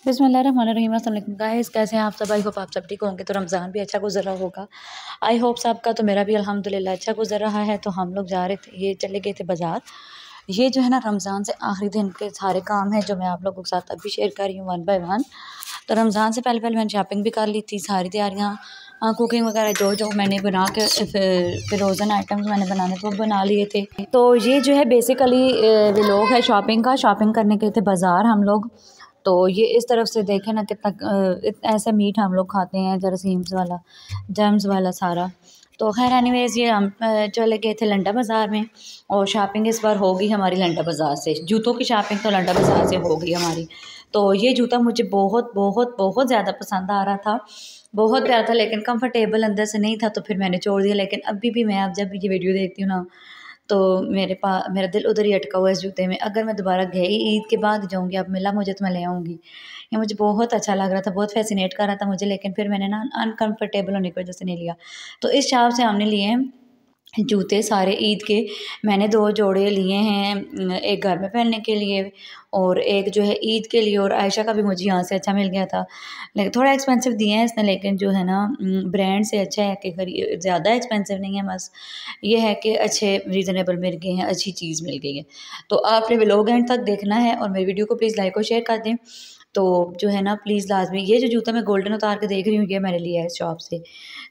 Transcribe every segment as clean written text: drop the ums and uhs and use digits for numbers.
बिस्मिल्लाहिर्रहमानिर्रहीम। अस्सलाम वालेकुम गाइस, कैसे हैं आप सब? आई होप आप सब ठीक होंगे। तो रमज़ान भी अच्छा गुजर रहा होगा। आई होप सबका। तो मेरा भी अल्हम्दुलिल्लाह अच्छा गुजर रहा है। तो हम लोग जा रहे थे, ये चले गए थे बाज़ार। ये जो है ना रमज़ान से आखिरी दिन के सारे काम हैं जो मैं आप लोगों के साथ अभी शेयर कर रही हूँ वन बाय वन। तो रमज़ान से पहले पहले मैंने शॉपिंग भी कर ली थी, सारी तैयारियाँ कुकिंग वगैरह जो जो मैंने बना के फिर रोज़न आइटम्स मैंने बनाने तो वो बना लिए थे। तो ये जो है बेसिकली व्लॉग है शॉपिंग का। शॉपिंग करने गए थे बाज़ार हम लोग। तो ये इस तरफ से देखें ना कितना ऐसा मीट हम लोग खाते हैं, जरासीम्स वाला, जर्म्स वाला सारा। तो खैर एनीवेज़ ये हम चले गए थे लंडा बाज़ार में। और शॉपिंग इस बार होगी हमारी लंडा बाज़ार से। जूतों की शॉपिंग तो लंडा बाज़ार से हो गई हमारी। तो ये जूता मुझे बहुत बहुत बहुत ज़्यादा पसंद आ रहा था, बहुत प्यारा था, लेकिन कंफर्टेबल अंदर से नहीं था, तो फिर मैंने छोड़ दिया। लेकिन अभी भी मैं अब जब ये वीडियो देखती हूँ ना, तो मेरा दिल उधर ही अटका हुआ है इस जूते में। अगर मैं दोबारा गई ईद के बाद जाऊँगी, अब मिला मुझे तो मैं ले आऊँगी। ये मुझे बहुत अच्छा लग रहा था, बहुत फैसिनेट कर रहा था मुझे, लेकिन फिर मैंने ना अनकंफर्टेबल होने की वजह से नहीं लिया। तो इस शॉप से हमने लिए हैं जूते सारे ईद के। मैंने 2 जोड़े लिए हैं, एक घर में पहनने के लिए और एक जो है ईद के लिए। और आयशा का भी मुझे यहाँ से अच्छा मिल गया था, लेकिन थोड़ा एक्सपेंसिव दिए हैं इसने, लेकिन जो है ना ब्रांड से अच्छा है कि ज़्यादा एक्सपेंसिव नहीं है, बस ये है कि अच्छे रीज़नेबल मिल गए हैं, अच्छी चीज़ मिल गई है। तो आपने व्लॉग एंड तक देखना है और मेरी वीडियो को प्लीज़ लाइक और शेयर कर दें। तो जो है ना प्लीज़ लाजमी, ये जो जूता मैं गोल्डन उतार के देख रही हूँ ये मैंने लिया है इस शॉप से।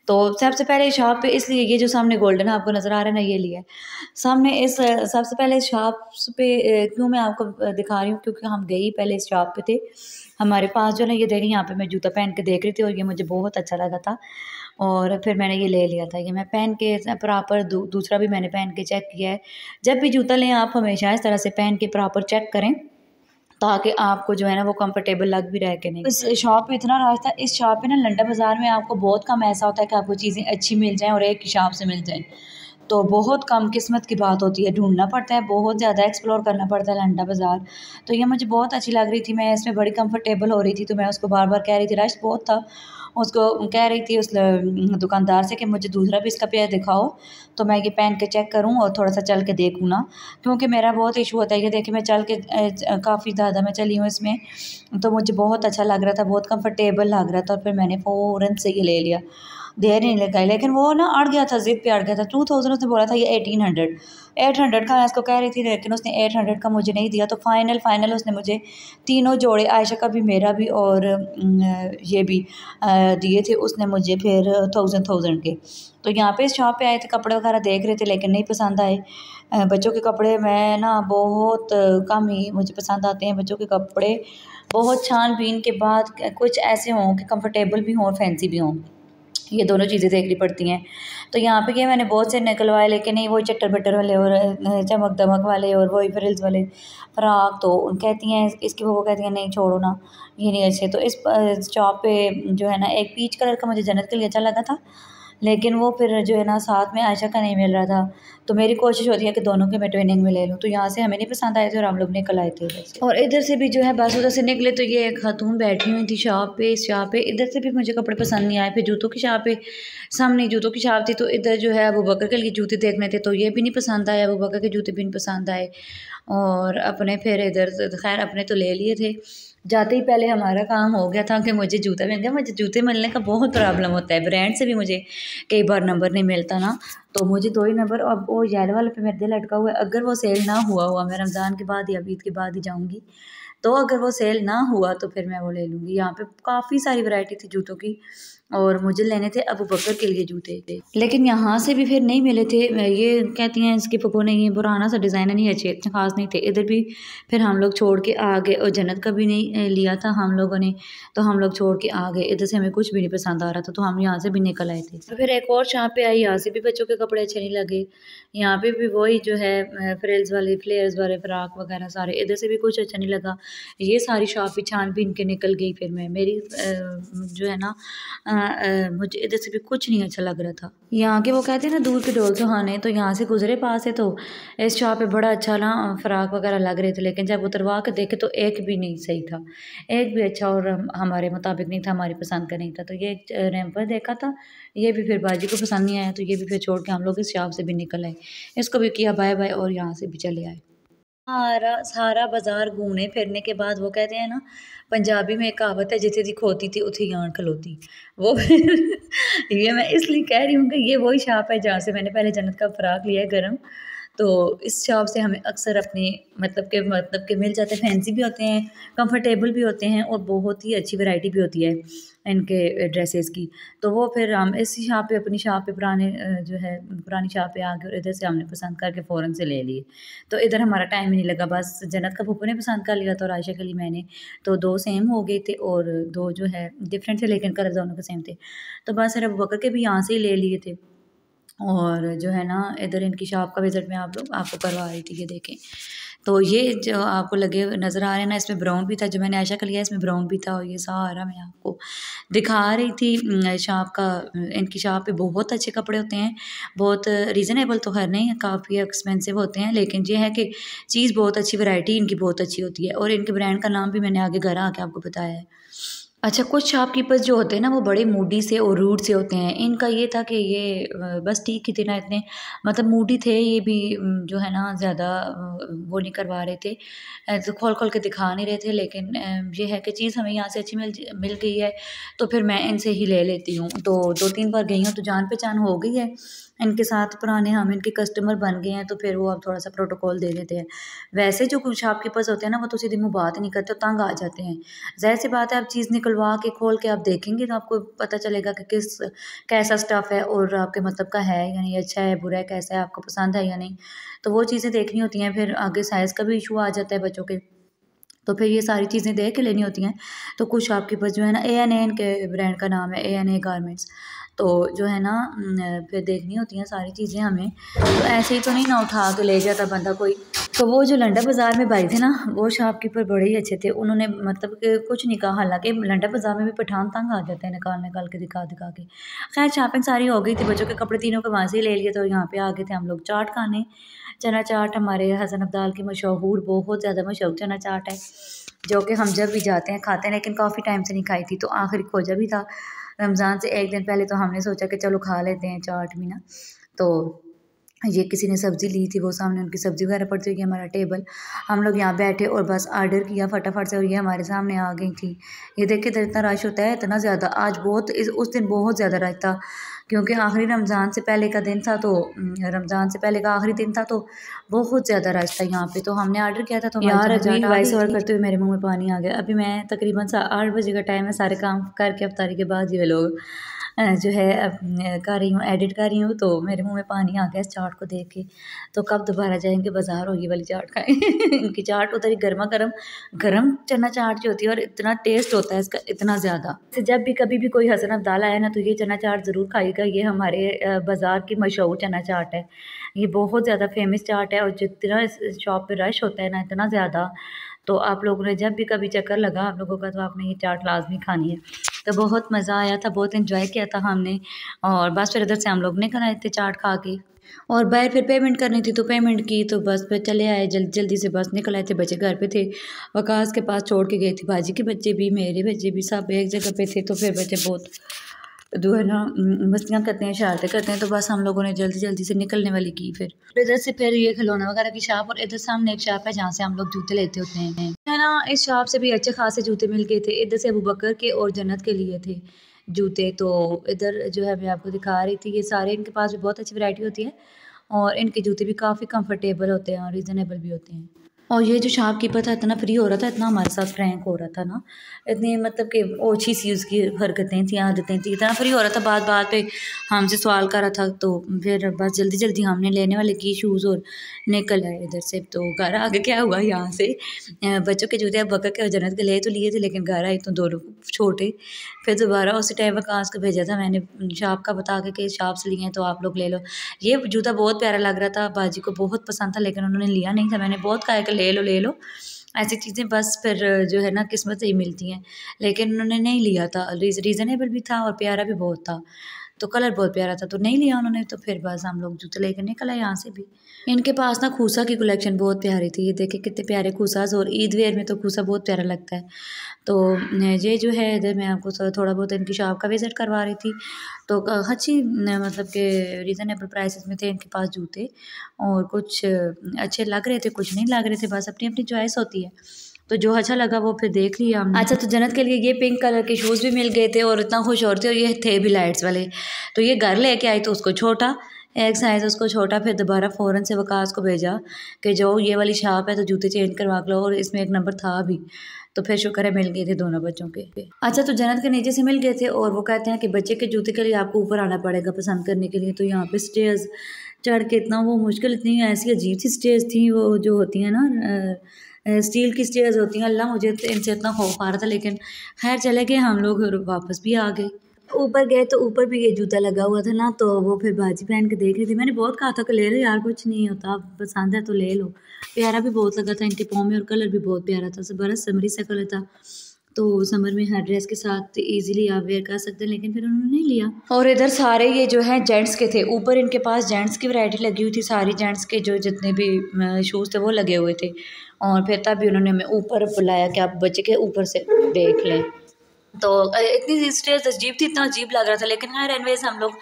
तो सबसे पहले शॉप पे इसलिए ये जो सामने गोल्डन आपको नज़र आ रहा है ना, ये लिया है सामने इस सबसे पहले इस शॉप पे क्यों मैं आपको दिखा रही हूँ, क्योंकि हम गई पहले इस शॉप पे थे हमारे पास जो ना, ये देखिए यहाँ पे मैं जूता पहन के देख रही थी और ये मुझे बहुत अच्छा लगा था और फिर मैंने ये ले लिया था। ये मैं पहन के प्रॉपर दूसरा भी मैंने पहन के चेक किया है। जब भी जूता लें आप हमेशा इस तरह से पहन के प्रॉपर चेक करें, ताकि आपको जो है ना वो कंफर्टेबल लग भी रहे कि नहीं। इस शॉप पे इतना रश था। इस शॉप पे ना लंडा बाज़ार में आपको बहुत कम ऐसा होता है कि आपको चीज़ें अच्छी मिल जाएँ और एक ही शॉप से मिल जाएँ। तो बहुत कम किस्मत की बात होती है, ढूँढना पड़ता है, बहुत ज़्यादा एक्सप्लोर करना पड़ता है लंडा बाज़ार। तो ये मुझे बहुत अच्छी लग रही थी, मैं इसमें बड़ी कंफर्टेबल हो रही थी, तो मैं उसको बार-बार कह रही थी, रश बहुत था, उसको कह रही थी उस दुकानदार से कि मुझे दूसरा भी इसका पेयर दिखाओ, तो मैं ये पहन के चेक करूँ और थोड़ा-सा चल के देखूँ ना, क्योंकि मेरा बहुत इशू होता है। ये देखिए मैं चल के काफ़ी ज़्यादा मैं चली हूँ इसमें, तो मुझे बहुत अच्छा लग रहा था, बहुत कंफर्टेबल लग रहा था और फिर मैंने फ़ौरन से ये ले लिया। देर नहीं लगाई, लेकिन वो ना अड़ गया था, ज़िद पे अड़ गया था। 2000 उसने बोला था, ये 1800 800 का मैं इसको कह रही थी, लेकिन उसने 800 का मुझे नहीं दिया। तो फाइनल उसने मुझे तीनों जोड़े, आयशा का भी मेरा भी और ये भी दिए थे उसने मुझे फिर 1000 के। तो यहाँ पे इस शॉप पे आए थे, कपड़े वगैरह देख रहे थे, लेकिन नहीं पसंद आए। बच्चों के कपड़े मैं ना बहुत कम ही मुझे पसंद आते हैं। बच्चों के कपड़े बहुत छान-बीन के बाद कुछ ऐसे हों कि कंफर्टेबल भी हों और फैंसी भी हों, ये दोनों चीज़ें देखनी पड़ती हैं। तो यहाँ पे क्या मैंने बहुत से निकलवाए, लेकिन नहीं वही चट्टर-बट्टर वाले और चमक-दमक वाले और वही फ्रिल्स वाले फ्रॉक। तो कहती हैं इसकी वो कहती हैं नहीं छोड़ो ना, ये नहीं अच्छे। तो इस शॉप पे जो है ना एक पीच कलर का मुझे जन्नत के लिए अच्छा लगा था, लेकिन वो फिर जो है ना साथ में आयशा का नहीं मिल रहा था। तो मेरी कोशिश होती है कि दोनों के मैं ट्विनिंग में ले लूँ। तो यहाँ से हमें नहीं पसंद आए थे और हम लोग निकल आए थे उधर से। और इधर से भी जो है बस उधर से निकले तो ये एक खातून बैठी हुई थी शॉप पे, इस शॉप पे। इधर से भी मुझे कपड़े पसंद नहीं आए। फिर जूतों की शॉप पे, सामने जूतों की शॉप थी, तो इधर जो है अबू बकर के लिए जूते देखने थे, तो ये भी नहीं पसंद आए, अबू बकर के जूते भी नहीं पसंद आए। और अपने फिर इधर खैर अपने तो ले लिए थे। जाते ही पहले हमारा काम हो गया था कि मुझे जूता मिल गया। मुझे जूते मिलने का बहुत प्रॉब्लम होता है, ब्रांड से भी मुझे कई बार नंबर नहीं मिलता ना, तो मुझे 2 ही नंबर। अब वो येलो वाले पे मेरा दिल अटका हुआ है। अगर वो सेल ना हुआ मैं रमज़ान के बाद या ईद के बाद ही जाऊँगी। तो अगर वो सेल ना हुआ तो फिर मैं वो ले लूँगी। यहाँ पे काफ़ी सारी वैरायटी थी जूतों की और मुझे लेने थे अबू बकर के लिए जूते, लेकिन यहाँ से भी फिर नहीं मिले थे। ये कहती हैं इसकी फूफो ने ये पुराना सा डिज़ाइन नहीं अच्छे ख़ास नहीं थे। इधर भी फिर हम लोग छोड़ के आ गए और जन्नत का भी नहीं लिया था हम लोगों ने, तो हम लोग छोड़ के आ गए। इधर से हमें कुछ भी नहीं पसंद आ रहा था, तो हम यहाँ से भी निकल आए थे। तो फिर एक और शॉप पे आई, यहाँ से भी बच्चों के कपड़े अच्छे नहीं लगे। यहाँ पे भी वही जो है फ्रिल्स वाले, फ्लेयर्स वाले फ्रॉक वगैरह सारे। इधर से भी कुछ अच्छा नहीं लगा। ये सारी शॉप भी छान-बीन के निकल गई। फिर मैं मेरी जो है ना मुझे इधर से भी कुछ नहीं अच्छा लग रहा था। यहाँ के वो कहते हैं ना दूर के ढोल सुहाने, तो यहाँ से गुजरे पास है, तो इस शॉप पे बड़ा अच्छा ना फ्रॉक वगैरह लग रहे थे, लेकिन जब उतरवा के देखे तो एक भी नहीं सही था, एक भी अच्छा और हमारे मुताबिक नहीं था, हमारी पसंद का नहीं था। तो ये रैम्पर देखा था, ये भी फिर बाजी को पसंद नहीं आया, तो ये भी फिर छोड़ के हम लोग इस शॉप से भी निकल आए। इसको भी किया बाय बाय और यहाँ से भी चले आए। सारा सारा बाज़ार घूमने फिरने के बाद वो कहते हैं ना, पंजाबी में एक कहावत है, जिथे दी खोती थी उथे ही आन खलोती। वो ये मैं इसलिए कह रही हूँ कि ये वही शॉप है जहाँ से मैंने पहले जन्नत का फ़राक लिया है गरम। तो इस शॉप से हमें अक्सर अपने मतलब के मिल जाते हैं, फैंसी भी होते हैं, कंफर्टेबल भी होते हैं और बहुत ही अच्छी वैरायटी भी होती है इनके ड्रेसेस की। तो वो फिर हम इसी शॉप पे, अपनी शॉप पे, पुराने जो है पुरानी शॉप पे आ गए और इधर से हमने पसंद करके फ़ौरन से ले लिए। तो इधर हमारा टाइम ही नहीं लगा, बस जन्नत का फूफू ने पसंद कर लिया था और आयशा के लिए मैंने। तो 2 सेम हो गए थे और 2 जो है डिफरेंट थे, लेकिन कलर दोनों के सेम थे। तो बस फिर अबू बकर के भी यहाँ से ही ले लिए थे। और जो है ना, इधर इनकी शॉप का विज़िट मैं आपको करवा रही थी, ये देखें। तो ये जो आपको लगे नज़र आ रहे हैं ना, इसमें ब्राउन भी था, जो मैंने आयशा का लिया इसमें ब्राउन भी था, और ये सारा मैं आपको दिखा रही थी। शॉप का, इनकी शॉप पे बहुत अच्छे कपड़े होते हैं, बहुत रीज़नेबल तो खैर नहीं है, काफ़ी एक्सपेंसिव होते हैं, लेकिन ये है कि चीज़ बहुत अच्छी, वैरायटी इनकी बहुत अच्छी होती है। और इनके ब्रांड का नाम भी मैंने आगे घर आके आपको बताया है। अच्छा, कुछ शॉपकीपर्स जो होते हैं ना, वो बड़े मूडी से और रूड से होते हैं। इनका ये था कि ये बस ठीक ही थे ना, इतने मतलब मूडी थे ये भी, जो है ना ज़्यादा वो नहीं करवा रहे थे, तो खोल-खोल के दिखा नहीं रहे थे। लेकिन ये है कि चीज़ हमें यहाँ से अच्छी मिल गई है, तो फिर मैं इनसे ही ले लेती हूँ। तो 2-3 बार गई हूँ, तो जान-पहचान हो गई है इनके साथ, पुराने हम इनके कस्टमर बन गए हैं, तो फिर वो अब थोड़ा-सा प्रोटोकॉल दे देते हैं। वैसे जो कुछ शॉपकीपर्स होते हैं ना, वो तो सीधे मुँह बात नहीं करते, तंग आ जाते हैं। ज़ाहिर-सी बात है, आप चीज़ निकलवा के खोल के आप देखेंगे तो आपको पता चलेगा कि कैसा स्टफ़ है और आपके मतलब का है या नहीं, अच्छा है, बुरा है, कैसा है, आपको पसंद है या नहीं। तो वो चीज़ें देखनी होती हैं, फिर आगे साइज़ का भी इशू आ जाता है बच्चों के। तो फिर ये सारी चीज़ें देख के लेनी होती हैं। तो कुछ आपके पास जो है ना, A&A इनके ब्रांड का नाम है, A&A गारमेंट्स। तो जो है ना, फिर देखनी होती हैं सारी चीज़ें हमें। तो ऐसे ही तो नहीं ना उठा के ले जाता बंदा कोई। तो वो जो लंडा बाज़ार में भाई थे ना, वो शॉपकीपर बड़े ही अच्छे थे। उन्होंने मतलब कि कुछ नहीं कहा, हालाँकि लंडा बाज़ार में भी पठान तंग आ जाते हैं निकाल-निकाल के, दिखा-दिखा के। खैर शॉपिंग सारी हो गई थी, बच्चों के कपड़े तीनों के वहाँ से ही ले लिए, तो यहाँ पे आ गए थे हम लोग चाट खाने। चना चाट हमारे हसन अब्दाल की मशहूर, बहुत ज़्यादा मशहूर चना चाट है, जो कि हम जब भी जाते हैं खाते हैं, लेकिन काफ़ी टाइम से नहीं खाई थी, तो आखिर खोजा भी था। रमज़ान से 1 दिन पहले तो हमने सोचा कि चलो खा लेते हैं चाट भी ना। तो ये किसी ने सब्ज़ी ली थी, वो सामने उनकी सब्ज़ी वगैरह पड़ती हुई हमारा टेबल, हम लोग यहाँ बैठे और बस ऑर्डर किया फटाफट से, और ये हमारे सामने आ गई थी। ये देखिए इधर इतना रश होता है, इतना ज़्यादा, आज बहुत उस दिन बहुत ज़्यादा रश था, क्योंकि आखिरी रमज़ान से पहले का दिन था, तो रमज़ान से पहले का आखिरी दिन था, तो बहुत ज़्यादा रश था यहाँ पे। तो हमने ऑर्डर किया था, तो यार अभी वॉइस ओवर करते हुए मेरे मुँह में पानी आ गया। अभी मैं तकरीबन 8 बजे का टाइम है, सारे काम करके अफ्तारी के बाद ये लोग जो है अब कर रही हूँ, एडिट कर रही हूँ, तो मेरे मुँह में पानी आ गया इस चाट को देख के। तो कब दोबारा जाएँगे बाज़ार और ये वाली चाट खाएँ। इनकी चाट उधर ही गरमा-गरम, गरम चना चाट जो होती है, और इतना टेस्ट होता है इसका, इतना ज़्यादा। तो जब भी कभी भी कोई हसन अब्दाल आए ना, तो ये चना चाट ज़रूर खाइएगा। ये हमारे बाज़ार की मशहूर चना चाट है। ये बहुत ज़्यादा फ़ेमस चाट है, और जितना इस शॉप पे रश होता है ना, इतना ज़्यादा, तो आप लोगों ने जब भी कभी चक्कर लगा आप लोगों का, तो आपने ये चाट लाज़मी खानी है। तो बहुत मज़ा आया था, बहुत एंजॉय किया था हमने, और बस फिर इधर से हम लोग निकल आए थे चाट खा के, और बाहर फिर पेमेंट करनी थी, तो पेमेंट की, तो बस फिर चले आए, जल्दी से बस निकल आए थे। बच्चे घर पे थे, वकास के पास छोड़ के गई थी, बाजी के बच्चे भी, मेरे बच्चे भी, सब एक जगह पे थे। तो फिर बच्चे बहुत जो है ना मस्तियाँ करते हैं, शरारतें करते हैं, तो बस हम लोगों ने जल्दी से निकलने वाली की। फिर इधर से फिर ये खिलौना वगैरह की शॉप, और इधर सामने एक शॉप है जहाँ से हम लोग जूते लेते होते हैं, है ना। इस शॉप से भी अच्छे खासे जूते मिल गए थे। इधर से अबू बकर के और जन्नत के लिए थे जूते, तो इधर जो है मैं आपको दिखा रही थी, ये सारे इनके पास भी बहुत अच्छी वैरायटी होती है, और इनके जूते भी काफ़ी कंफर्टेबल होते हैं और रीज़नेबल भी होते हैं। और ये जो शॉपकीपर था, इतना फ्री हो रहा था, इतना हमारे साथ फ्रैंक हो रहा था ना, इतनी मतलब कि ओछी सी उसकी हरकतें थी, आदतें थी, इतना फ्री हो रहा था, बात पे हमसे सवाल कर रहा था। तो फिर बस जल्दी हमने लेने वाले की शूज़ और निकल आए इधर से। तो घर आगे क्या हुआ, यहाँ से बच्चों के जूते अब बकर के और जन्नत के ले तो लिए थे, लेकिन घर आए तो दोनों छोटे। फिर दोबारा उसी टाइम वकास को भेजा था मैंने शॉप का बता के कि इस शॉप से लिए हैं, तो आप लोग ले लो। ये जूता बहुत प्यारा लग रहा था, बाजी को बहुत पसंद था, लेकिन उन्होंने लिया नहीं था। मैंने बहुत कहा कि ले लो। ऐसी चीज़ें बस फिर जो है ना किस्मत से ही मिलती हैं, लेकिन उन्होंने नहीं लिया था। रीज़नेबल भी था और प्यारा भी बहुत था। तो कलर बहुत प्यारा था तो नहीं लिया उन्होंने, तो फिर बस हम लोग जूते लेकर निकल आए यहाँ से भी। इनके पास ना खूसा की कलेक्शन बहुत प्यारी थी, ये देखे कितने प्यारे खूसास, और ईद वेयर में तो खूसा बहुत प्यारा लगता है। तो ये जो है इधर मैं आपको थोड़ा बहुत इनकी शॉप का विज़िट करवा रही थी। तो अच्छी मतलब कि रीज़नेबल प्राइसेस में थे इनके पास जूते, और कुछ अच्छे लग रहे थे, कुछ नहीं लग रहे थे, बस अपनी अपनी चॉइस होती है। तो जो अच्छा लगा वो फिर देख लिया हमने। अच्छा, तो जन्नत के लिए ये पिंक कलर के शूज़ भी मिल गए थे और इतना खुश हो रहे थे, और ये थे भी लाइट्स वाले। तो ये घर लेके आई तो उसको छोटा, एक साइज़ उसको छोटा, फिर दोबारा फ़ौरन से वकास को भेजा कि जो ये वाली शॉप है तो जूते चेंज करवा लो, और इसमें एक नंबर था भी। तो फिर शुक्र है मिल गए थे दोनों बच्चों के। अच्छा, तो जन्नत के नीचे से मिल गए थे, और वो कहते हैं कि बच्चे के जूते के लिए आपको ऊपर आना पड़ेगा पसंद करने के लिए। तो यहाँ पे स्टेयर्स चढ़ के इतना वो मुश्किल, इतनी ऐसी अजीब सी स्टेयर्स थी वो जो होती हैं ना स्टील की स्टेयर्स होती हैं। अल्लाह, मुझे तो इनसे इतना खौफ आ रहा था, लेकिन खैर चले गए हम लोग, और वापस भी आ गए। ऊपर गए तो ऊपर भी ये जूता लगा हुआ था ना, तो वो फिर बाजी पहन के देख रही थी। मैंने बहुत कहा था कि ले लो यार, कुछ नहीं होता, पसंद है तो ले लो। प्यारा भी बहुत लगा था इनके पाँव में, और कलर भी बहुत प्यारा था, सब बड़ा समरी सा कलर था। तो समर में हर ड्रेस के साथ इजीली आप वेयर कर सकते हैं, लेकिन फिर उन्होंने नहीं लिया। और इधर सारे ये जो है जेंट्स के थे, ऊपर इनके पास जेंट्स की वैरायटी लगी हुई थी, सारी जेंट्स के जो जितने भी शूज़ थे वो लगे हुए थे। और फिर तभी उन्होंने हमें ऊपर बुलाया कि आप बच्चे के ऊपर से देख लें। तो इतनी स्टेयर्स अजीब थी, इतना अजीब लग रहा था, लेकिन खैर एनवेज हम लोग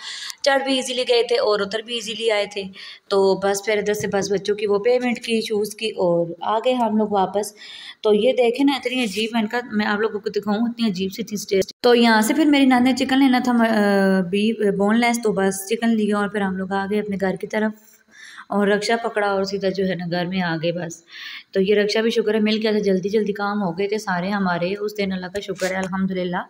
चढ़ भी इजीली गए थे और उतर भी इजीली आए थे। तो बस फिर इधर से बस बच्चों की वो पेमेंट की, शूज़ की, और आ गए हम लोग वापस। तो ये देखें ना, इतनी अजीब, मैं आप लोगों को दिखाऊँ, इतनी अजीब सी थी स्टेयर्स। तो यहाँ से फिर मेरी नानी ने चिकन लेना था, बीफ बोनलेस, तो बस चिकन लिया और फिर हम लोग आ गए अपने घर की तरफ, और रक्षा पकड़ा और सीधा जो है ना घर में आ गए बस। तो ये रक्षा भी शुक्र है मिल गया था, जल्दी जल्दी काम हो गए थे सारे हमारे उस दिन, अल्लाह का शुक्र है अल्हम्दुलिल्लाह।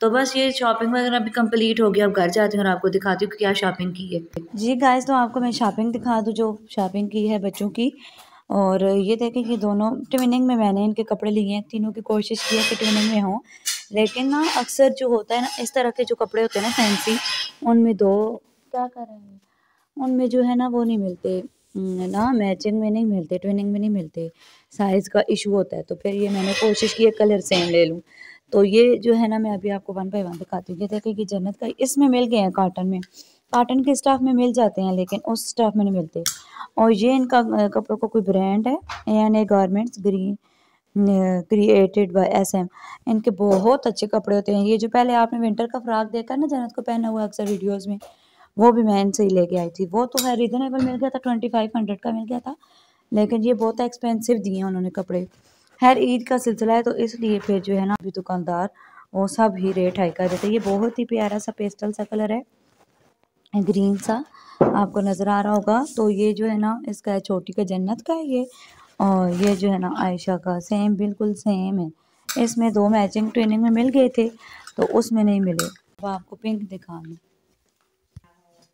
तो बस ये शॉपिंग वगैरह भी कंप्लीट हो गया। अब घर जाती हूँ और आपको दिखाती हूँ कि क्या शॉपिंग की है। जी गाइस, तो आपको मैं शॉपिंग दिखा दूँ जो शॉपिंग की है बच्चों की। और ये देखें कि दोनों ट्विनिंग में मैंने इनके कपड़े लिए हैं, तीनों की कोशिश की है कि ट्विनिंग में हों, लेकिन ना अक्सर जो होता है ना इस तरह के जो कपड़े होते हैं ना फैंसी, उनमें दो क्या कर रहे हैं, उनमें जो है ना वो नहीं मिलते, ना मैचिंग में नहीं मिलते, ट्विनिंग में नहीं मिलते, साइज़ का इशू होता है। तो फिर ये मैंने कोशिश की है कलर सेम ले लूँ। तो ये जो है ना मैं अभी आपको वन बाय वन दिखाती हूँ। ये देखिए कि जन्नत का इसमें मिल गए हैं कॉटन में, कॉटन के स्टफ़ में मिल जाते हैं, लेकिन उस स्टफ़ में नहीं मिलते। और ये इनका कपड़ों का कोई ब्रांड है, N garments, green created by SM। इनके बहुत अच्छे कपड़े होते हैं। ये जो पहले आपने विंटर का फ्रॉक देखा ना जन्नत को पहना हुआ अक्सर वीडियोज़ में, वो भी मैं इनसे ही लेके आई थी। वो तो है रीज़नेबल मिल गया था, 2500 का मिल गया था, लेकिन ये बहुत एक्सपेंसिव दिए हैं उन्होंने कपड़े। खैर ईद का सिलसिला है तो इसलिए फिर जो है ना अभी दुकानदार वो सब ही रेट हाई कर देते हैं। ये बहुत ही प्यारा सा पेस्टल सा कलर है, ग्रीन सा, आपको नज़र आ रहा होगा। तो ये जो है ना इसका है, छोटी का जन्नत का है ये, और ये जो है ना आयशा का, सेम बिल्कुल सेम है। इसमें दो मैचिंग ट्रेनिंग में मिल गए थे तो उसमें नहीं मिले। अब आपको पिंक दिखा दूँ।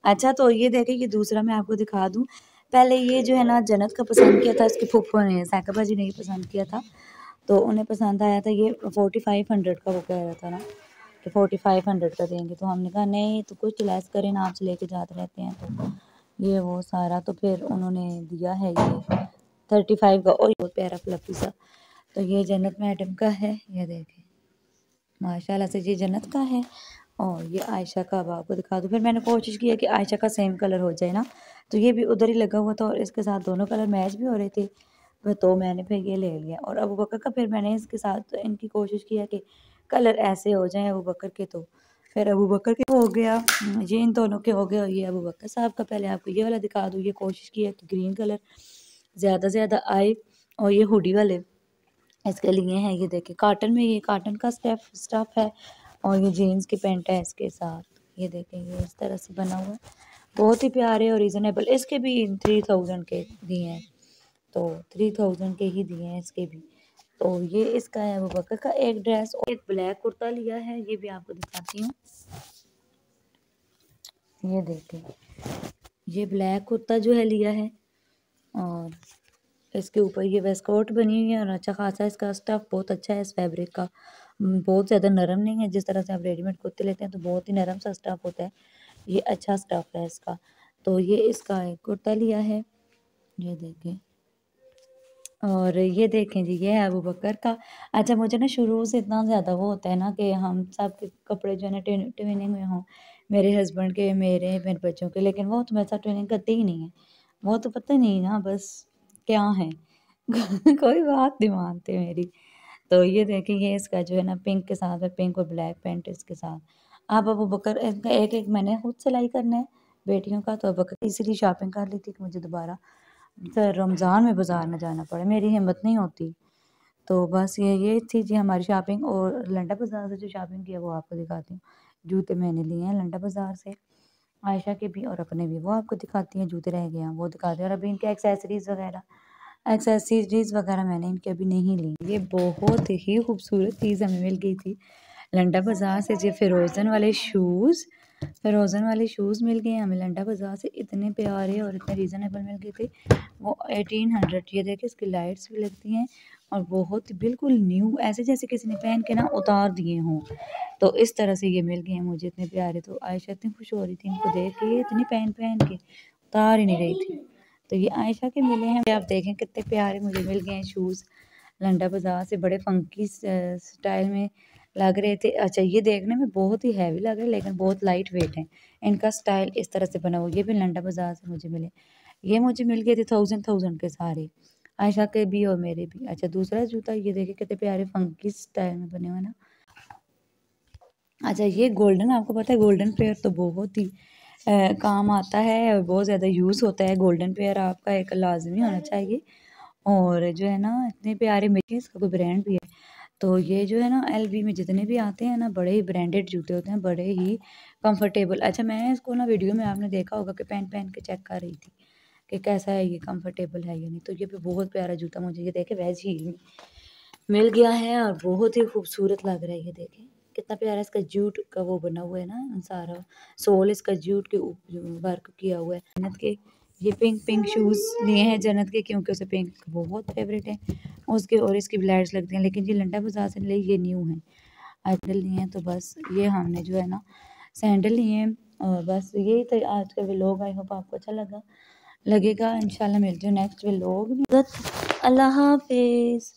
अच्छा, तो ये देखें कि दूसरा मैं आपको दिखा दूँ। पहले ये जो है ना जन्नत का पसंद किया था, इसके फूफो ने, साइका भाजी ने ही पसंद किया था, तो उन्हें पसंद आया था ये 4500 का। वो कह रहा था ना कि 4500 का देंगे, तो हमने कहा नहीं तो कुछ लेस करें ना, आपसे लेके जाते रहते हैं। तो ये वो सारा तो फिर उन्होंने दिया है ये 35 का, और बहुत प्यारा फ्लफी सा। तो ये जन्नत मैडम का है, ये देखें माशाल्लाह से ये जन्नत का है। और ये आयशा का, अब आपको दिखा दूँ। फिर मैंने कोशिश की है कि आयशा का सेम कलर हो जाए ना, तो ये भी उधर ही लगा हुआ था और इसके साथ दोनों कलर मैच भी हो रहे थे, तो मैंने फिर ये ले लिया। और अबू बकर का फिर मैंने इसके साथ इनकी कोशिश की है कि कलर ऐसे हो जाएं अबू बकर के, तो फिर अबू बकर के हो गया, ये इन दोनों के हो गया, और ये अबू बकर साहब का। पहले आपको ये वाला दिखा दूँ। ये कोशिश की है कि ग्रीन कलर ज़्यादा से ज़्यादा आए, और ये हुडी वाले इसके लिए हैं। ये देखिए कॉटन में, ये कॉटन का स्टफ़ है, और ये जीन्स की पैंट है इसके साथ। ये देखें ये इस तरह से बना हुआ है, बहुत ही प्यारे और रीज़नेबल। इसके भी 3000 के दिए हैं, तो 3000 के ही दिए हैं इसके भी। तो ये इसका है अबू बकर का एक ड्रेस, और एक ब्लैक कुर्ता लिया है, ये भी आपको दिखाती हूँ। ये देखें ये ब्लैक कुर्ता जो है लिया है, और इसके ऊपर ये वेस्टकोट बनी हुई है, और अच्छा खासा इसका स्टफ़ बहुत अच्छा है इस फैब्रिक का, बहुत ज़्यादा नरम नहीं है। जिस तरह से आप रेडीमेड कुर्ते लेते हैं तो बहुत ही नरम सा स्टफ़ होता है, ये अच्छा स्टफ़ है इसका। तो ये इसका एक कुर्ता लिया है, ये देखें। और ये देखें जी, ये है अबू बकर का। अच्छा, मुझे ना शुरू से इतना ज़्यादा वो होता है ना कि हम सब के कपड़े जो है ना ट्विनिंग में हों, मेरे हस्बैंड के, मेरे बच्चों के, लेकिन वो तो मेरे साथ ट्रेनिंग करते ही नहीं है। वो तो पता नहीं ना बस क्या है कोई बात नहीं मानते मेरी। तो ये देखिए, ये इसका जो है ना पिंक के साथ है, पिंक और ब्लैक पैंट इसके साथ। अब अबू बकर इनका एक एक मैंने खुद सिलाई करना है बेटियों का, तो अबू बकर इसीलिए शॉपिंग कर ली थी कि मुझे दोबारा तो रमज़ान में बाज़ार में जाना पड़े, मेरी हिम्मत नहीं होती। तो बस ये थी जी हमारी शॉपिंग। और लंडा बाज़ार से जो शॉपिंग की है वो आपको दिखाती हूँ। जूते मैंने लिए हैं लंडा बाज़ार से, आयशा के भी और अपने भी, वो आपको दिखाती हैं। जूते रह गए हैं वो दिखाती हैं। और अभी इनके एक्सेसरीज़ वगैरह मैंने इनके अभी नहीं ली। ये बहुत ही खूबसूरत चीज़ हमें मिल गई थी लंडा बाज़ार से, जो फ़िरोज़न वाले शूज़ मिल गए हमें लंडा बाज़ार से। इतने प्यारे और इतने रीज़नेबल मिल गए थे वो 1800। ये देखिए इसकी लाइट्स भी लगती हैं और बहुत बिल्कुल न्यू, ऐसे जैसे किसी ने पहन के ना उतार दिए हों, तो इस तरह से ये मिल गए हैं मुझे इतने प्यारे। तो आयशा इतनी खुश हो रही थी इनको देख के, ये इतनी पहन पहन के उतार ही नहीं रही थी। तो ये आयशा के मिले हैं, आप देखें कितने प्यारे मुझे मिल गए हैं शूज़ लंडा बाज़ार से, बड़े फंकी स्टाइल में लग रहे थे। अच्छा, ये देखने में बहुत ही हैवी लग रहे हैं लेकिन बहुत लाइट वेट हैं। इनका स्टाइल इस तरह से बना हुआ, ये भी लंडा बाज़ार से मुझे मिले। ये मुझे मिल गए थे 1000 के सारे, आयशा के भी और मेरे भी। अच्छा, दूसरा जूता ये देखिए कितने प्यारे फंकी स्टाइल में बने हुए ना। अच्छा, ये गोल्डन, आपको पता है गोल्डन पेयर तो बहुत ही काम आता है और बहुत ज़्यादा यूज़ होता है। गोल्डन पेयर आपका एक लाजमी होना चाहिए। और जो है ना इतने प्यारे मिले, इसका कोई ब्रांड भी है। तो ये जो है ना एलवी में जितने भी आते हैं ना, बड़े ही ब्रांडेड जूते होते हैं, बड़े ही कंफर्टेबल। अच्छा, मैं इसको ना वीडियो में आपने देखा होगा कि पहन पहन के चेक कर रही थी कि कैसा है, ये कंफर्टेबल है या नहीं। तो ये भी बहुत प्यारा जूता मुझे ये देखे वेज हील में मिल गया है और बहुत ही खूबसूरत लग रहा है। ये देखें कितना प्यारा इसका जूट का वो बना हुआ है ना, सारा सोल इसका जूट के वर्क किया हुआ है। जन्नत के ये पिंक पिंक शूज़ लिए हैं जन्नत के, क्योंकि उसे पिंक बहुत फेवरेट है उसके, और इसकी भी लाइट्स लगती हैं। लेकिन ये लंडा बाज़ार से लिए, ये न्यू है, सैंडल लिए हैं। तो बस ये हमने जो है ना सैंडल लिए हैं। और बस यही था आज का व्लॉग। आई होप आपको अच्छा लगेगा। इंशाल्लाह मिलते हैं नेक्स्ट व्लॉग में। अल्लाह हाफिज़।